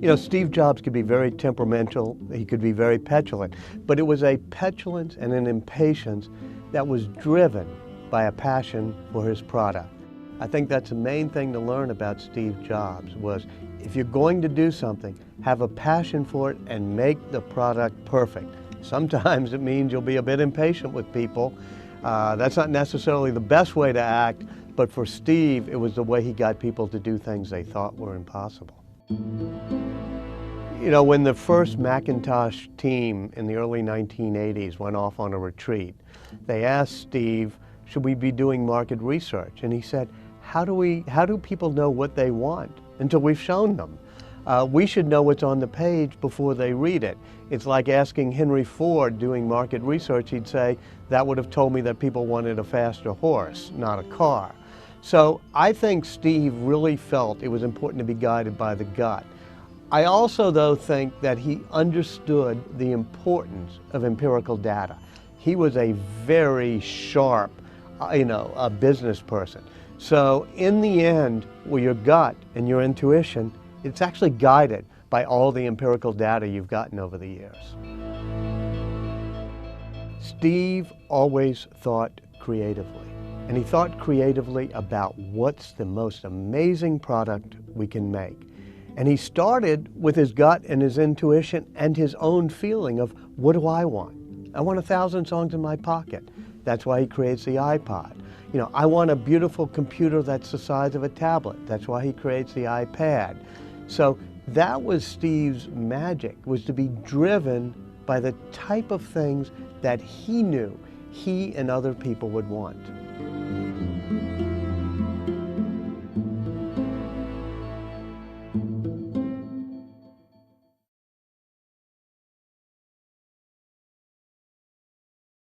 You know, Steve Jobs could be very temperamental, he could be very petulant, but it was a petulance and an impatience that was driven by a passion for his product. I think that's the main thing to learn about Steve Jobs was if you're going to do something, have a passion for it and make the product perfect. Sometimes it means you'll be a bit impatient with people. That's not necessarily the best way to act, but for Steve, it was the way he got people to do things they thought were impossible. You know, when the first Macintosh team in the early 1980s went off on a retreat, they asked Steve, should we be doing market research? And he said, how do people know what they want until we've shown them? We should know what's on the page before they read it. It's like asking Henry Ford doing market research. He'd say, that would have told me that people wanted a faster horse, not a car. So I think Steve really felt it was important to be guided by the gut. I also, though, think that he understood the importance of empirical data. He was a very sharp, a business person. So in the end, with your gut and your intuition, it's actually guided by all the empirical data you've gotten over the years. Steve always thought creatively, and he thought creatively about what's the most amazing product we can make. And he started with his gut and his intuition and his own feeling of, what do I want? I want 1,000 songs in my pocket. That's why he creates the iPod. You know, I want a beautiful computer that's the size of a tablet. That's why he creates the iPad. So that was Steve's magic, was to be driven by the type of things that he knew he and other people would want.